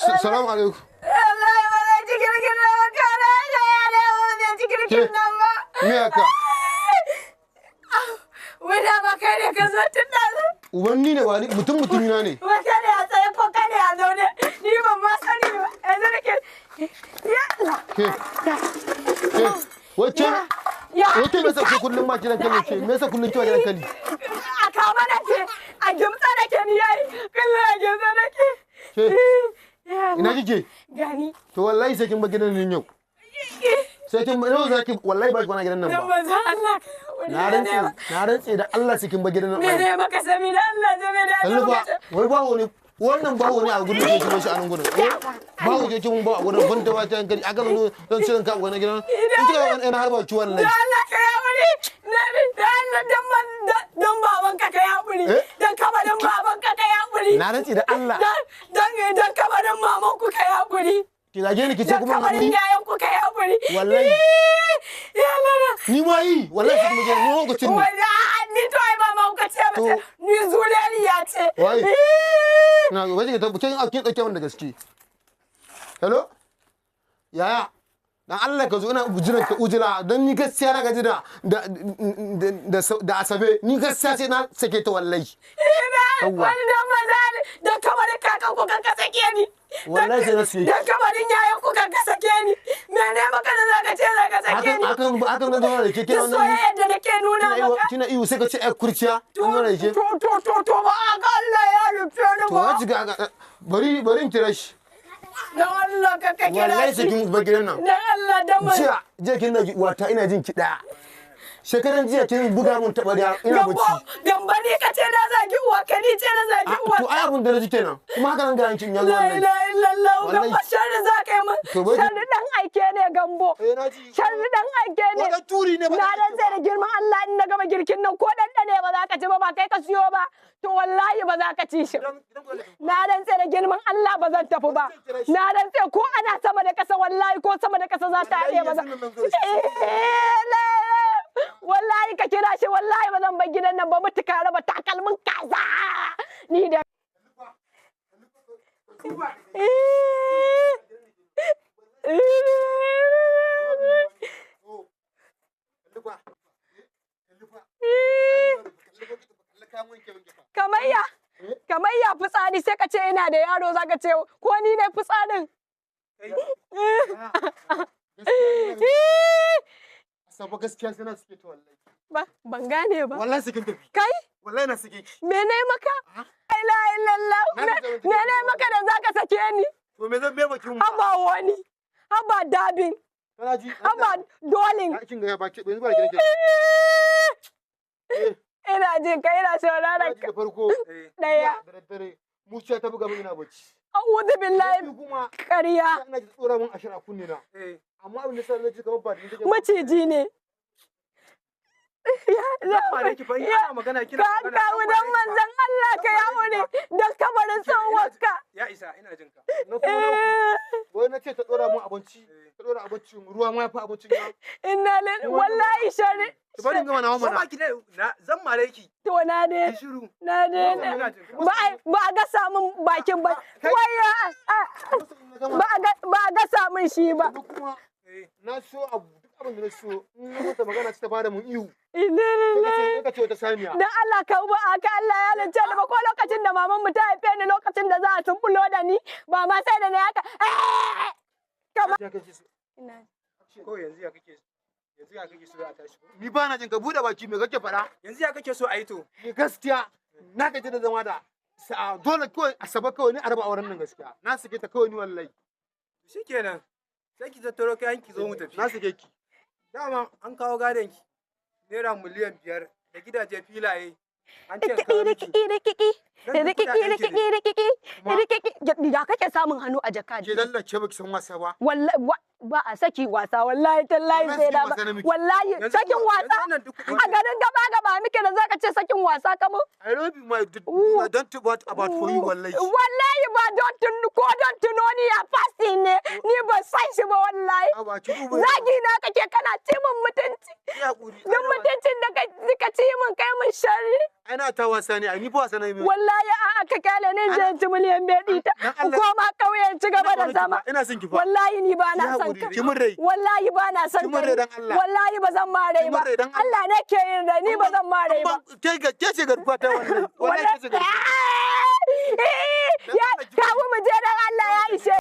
Salamu alaikum. Wallahi ba zai ci girkin nan ba kana da yare ba zai ci girkin nan ba. Me haka? Wai da ba kai ne ka zo tun da zo. Ubanni ne ba ni mutumina ne. Ba kai ne a tsaye ko kai ne a zaune. Ni ban ma sani ba. Yanzu nake. Ya Allah. Wacce? Wacce me yasa kullum ma kiran kali ce? Me yasa kullum kiwa kiran kali? A kama na ce. A gimtsa nake ni yayi. Kullum a gimtsa nake. Ina kike? Gani. To wallahi sai kin ba gidan nan yau. Sai kin yau zaki wallahi ba ki bana gidan nan ba. Allah. Na rantse da Allah sai kin ba gidan nan. Me ne maka sami da Allah sami da Allah. Wai bawo ne wannan bawo ne a gudun da ke shi a nan gudun. Bawo ke mun ba a gudun ban da wata hankali aka zo don cirin ka wannan gidan. In kika ga ina harba ci wallahi. Allah ka ya wuri. Da Allah dan baban ka ya wuri. Dan kama dan baban ka ya wuri. Na rantse da Allah. Dan kama dan maman ku ka ya wuri. Ki zage ni ki ce kuma ni yayan ku ka ya wuri. Wallahi. Ya Allah. Ni ma yi wallahi sai kuma ni lokacin ne. Wallahi ni to ai ba ma ku ce ba. Ni zulaliya ce. Wai. Na ga waje ta kin dauke wanda gaske. Hello? Yaya? Dan Allah ka zo ina ujiran ka ujira dan ni gaskiya na gaji da asabe ni gaskiya sai na sake ta wallahi. Wani dan maza ne dan kamar kakan ku kan ka sake ni. Wallahi sai na sake. Dan kamarin yayan ku kan ka sake ni. Me ne maka da zaka ce zaka sake ni? Akan da da ke kira wannan. Soyayya da nake nuna maka. Kina iyo sai ka ce ai kurciya. An gane ke. To ba ga Allah ya rufe ni ba. To waji ga bari in kira shi. Dan Allah ka kira shi. Wallahi sai kin ba gidan nan. Dan Allah dan mai. Jiya kin da wata ina jin ki daya. Shekaran jiya kin buga mun taba da ina bacci. Dan bane ka ce na zagi uwa ka ni ce na zagi uwa. To ai abun da naji kenan. Kuma haka nan ga yankin yanzu wallahi. La ilaha illallah dan bashar za ka yi mun. Sharri dan aike ne gambo. Sharri dan aike ne. Wata turi ne ba. Na dan sai da girman Allah in na gama girkin nan ko dan ne ba za ka ci ba kai ka siyo ba. To wallahi ba za ka ci shi. Na dan sai da girman Allah ba zan tafi ba. Na dan sai ko ana sama da kasa wallahi ko sama da kasa za ta haɗe ba za. Wallahi ka kira shi wallahi ba zan bar gidan nan ba mutuka raba takalmin kaza. Ni da Kamayya fitsari sai ka ce ina da yaro za ka ce ko ni ne fitsarin. Sabo gaskiya sai na suke to wallahi. Ban gane ba. Wallahi suke tafi. Kai? Wallahi na suke ki. Me ne maka? La ilaha illallah. Me ne maka da zaka sake ni? To me zan me baki mu? Haba wani. Haba dabin. Kana ji? Haba dolin. Kin ga ba yanzu ba ki nake. Ina jin ka ina sauraron ka. Da farko daya. Da daddare mu ce ta buga mun ina bacci. A'udhu billahi. Ƙarya. Ina ji tsora mun ashira kunne na. Amma abin da sai na ji kamar ba da take. Maciji ne. Ana magana kina magana. Ka kawo dan manzon Allah ka yawo ne dan kabarin tsohuwarka. Ya isa ina jin ka. Wai na ce ta dora mun abinci. Ta dora abinci ruwa ma fa abincin ya. Inna lillahi wallahi shari. Ki bari gama nawa mana. Zan mare ki. To na ne. Na ne. Ba a ga samun bakin ba. Waya. Ba a ga samun shi ba. Na so abu duk abin da na so in na mata magana ta bada mun ihu. Inna ka ce wata saniya. Dan Allah ka uba aka Allah ya lance da ba ko lokacin da maman mu ta haife ni lokacin da za a tumbulo da ni ba ma sai da na haka. Kama. Ina. Ko yanzu ya kake so a tashi. Ni ba na jin ka bude baki me kake fada? Yanzu ya kake so a yi to. Ni gaskiya na gaji da zama da dole kawai asaba kawai ni arba auren nan gaskiya. Na sake ta kawai ni wallahi. Shikenan. Sai ki tattaro kayan ki zo mu tafi. Na sake ki. Dama an kawo gadon ki. Naira miliyan 5 da gidaje filaye. An ce ka miki. Da kake samun hannu a jaka. Ke lallace baki san wasa ba. Wallahi ba a saki wasa wallahi tallahi sai da ba. Wallahi sakin wasa a garin gaba muke da zaka ce sakin wasa kamo. I love you my don't what about for you wallahi. Wallahi ba don tuno ni a fasti ne ni ba san shi ba wallahi. Zagi na kake kana ci min mutunci. Duk mutuncin da ka ci min kai min sharri. ana ta wasa ne, ni fa wasa ne. Wallahi a'a ka kyale ni je ci miliyan bedi ta. Koma kauyen ci gaba da zama. Ina son ki fa. Wallahi ni ba na son ka. Wallahi ba na son ka. Wallahi ba zan mare ba. Allah ne ke yin rai, ni ba zan mare ba. Ke ce garkuwa ta wannan. Wallahi ke ce garkuwa. Ya kawo mu je dan Allah ya ishe.